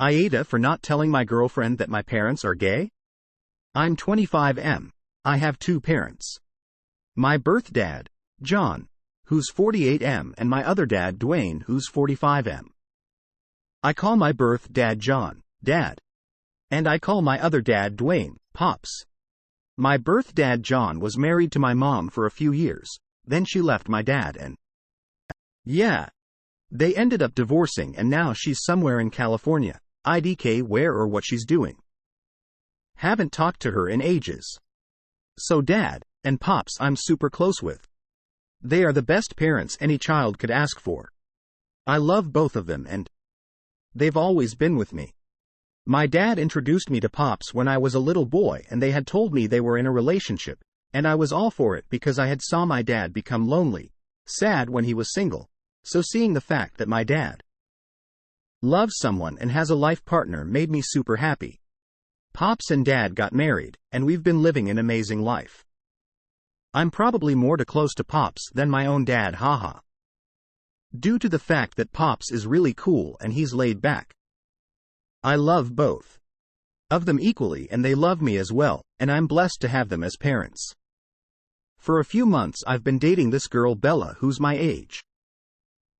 AITA for not telling my girlfriend that my parents are gay? I'm 25M. I have two parents. My birth dad, John, who's 48M, and my other dad, Dwayne, who's 45M. I call my birth dad John, Dad. And I call my other dad, Dwayne, Pops. My birth dad, John, was married to my mom for a few years, then she left my dad and yeah. They ended up divorcing and now she's somewhere in California. IDK where or what she's doing. Haven't talked to her in ages. So Dad and Pops I'm super close with. They are the best parents any child could ask for. I love both of them and they've always been with me. My dad introduced me to Pops when I was a little boy and they had told me they were in a relationship, and I was all for it because I had saw my dad become lonely, sad when he was single, so seeing the fact that my dad loves someone and has a life partner made me super happy. Pops and Dad got married, and we've been living an amazing life. I'm probably more close to Pops than my own dad, haha. Due to the fact that Pops is really cool and he's laid back. I love both of them equally and they love me as well, and I'm blessed to have them as parents. For a few months I've been dating this girl Bella who's my age.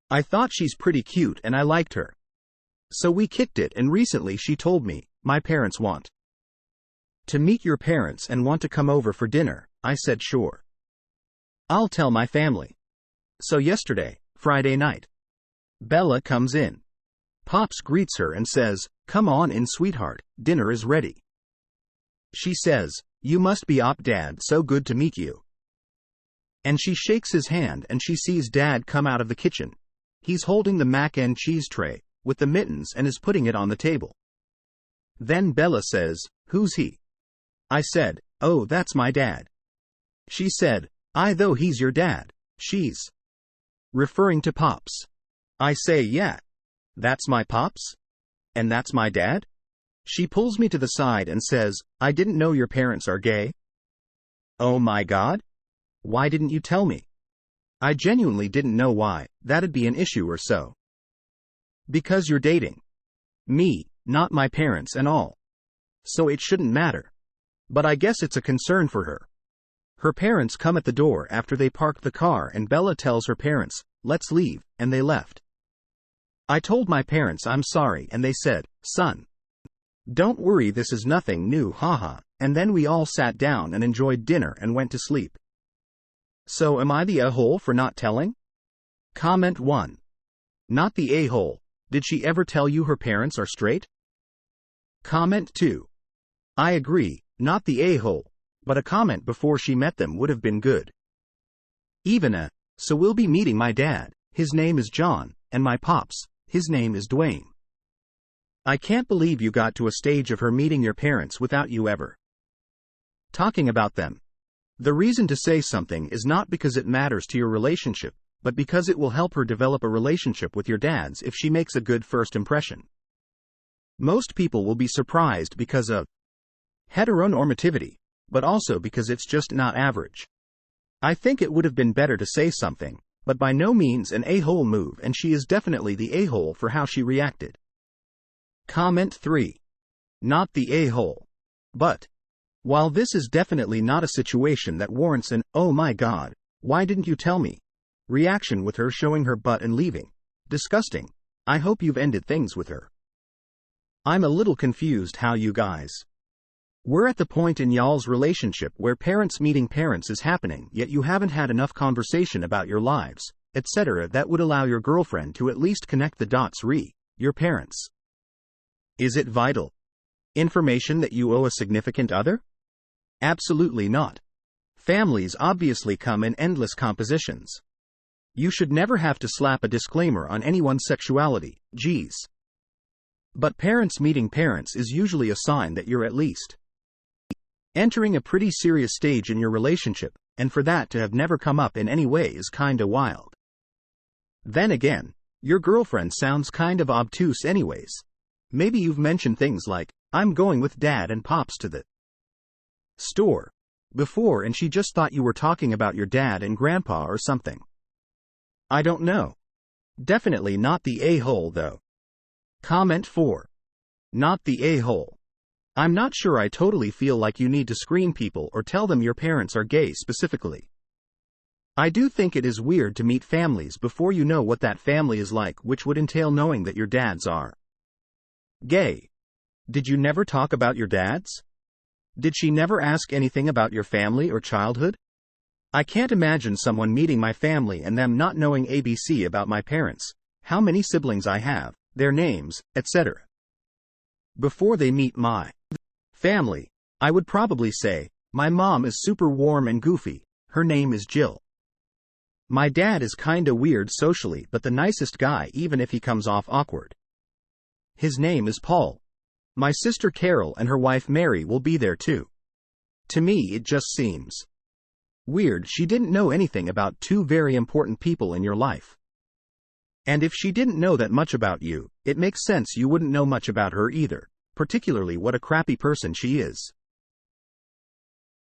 I thought she's pretty cute and I liked her. So we kicked it and recently she told me, my parents want to meet your parents and want to come over for dinner. I said sure. I'll tell my family. So yesterday, Friday night, Bella comes in. Pops greets her and says, "Come on in, sweetheart, dinner is ready." She says, "You must be Op Dad, so good to meet you." And she shakes his hand and she sees Dad come out of the kitchen. He's holding the mac and cheese tray with the mittens and is putting it on the table. Then Bella says, "Who's he?" I said, "Oh, that's my dad." She said, "Though he's your dad." She's referring to Pops. I say, "Yeah. That's my Pops? And that's my dad?" She pulls me to the side and says, "I didn't know your parents are gay." Oh my God? Why didn't you tell me? I genuinely didn't know why that'd be an issue or so. Because you're dating me, not my parents and all. So it shouldn't matter. But I guess it's a concern for her. Her parents come at the door after they parked the car and Bella tells her parents, "Let's leave," and they left. I told my parents I'm sorry and they said, "Son, don't worry, this is nothing new, haha," and then we all sat down and enjoyed dinner and went to sleep. So am I the a-hole for not telling? Comment 1. Not the a-hole. Did she ever tell you her parents are straight? Comment 2. I agree, not the a-hole, but a comment before she met them would have been good. Even so we'll be meeting my dad, his name is John, and my Pops, his name is Dwayne. I can't believe you got to a stage of her meeting your parents without you ever talking about them. The reason to say something is not because it matters to your relationship, but because it will help her develop a relationship with your dads if she makes a good first impression. Most people will be surprised because of heteronormativity, but also because it's just not average. I think it would have been better to say something, but by no means an a-hole move, and she is definitely the a-hole for how she reacted. Comment 3. Not the a-hole. But while this is definitely not a situation that warrants an "oh my God, why didn't you tell me" reaction with her showing her butt and leaving, disgusting, I hope you've ended things with her. I'm a little confused how you guys we're at the point in y'all's relationship where parents meeting parents is happening, yet you haven't had enough conversation about your lives, etc. that would allow your girlfriend to at least connect the dots your parents. Is it vital information that you owe a significant other? Absolutely not. Families obviously come in endless compositions. You should never have to slap a disclaimer on anyone's sexuality, geez. But parents meeting parents is usually a sign that you're at least entering a pretty serious stage in your relationship, and for that to have never come up in any way is kinda wild. Then again, your girlfriend sounds kind of obtuse anyways. Maybe you've mentioned things like, "I'm going with Dad and Pops to the store" before and she just thought you were talking about your dad and grandpa or something. I don't know. Definitely not the a-hole though. Comment 4. Not the a-hole. I'm not sure I totally feel like you need to screen people or tell them your parents are gay specifically. I do think it is weird to meet families before you know what that family is like, which would entail knowing that your dads are gay. Did you never talk about your dads? Did she never ask anything about your family or childhood? I can't imagine someone meeting my family and them not knowing ABC about my parents, how many siblings I have, their names, etc. Before they meet my family, I would probably say, my mom is super warm and goofy, her name is Jill. My dad is kinda weird socially but the nicest guy even if he comes off awkward. His name is Paul. My sister Carol and her wife Mary will be there too. To me it just seems weird she didn't know anything about two very important people in your life. And if she didn't know that much about you, it makes sense you wouldn't know much about her either, particularly what a crappy person she is.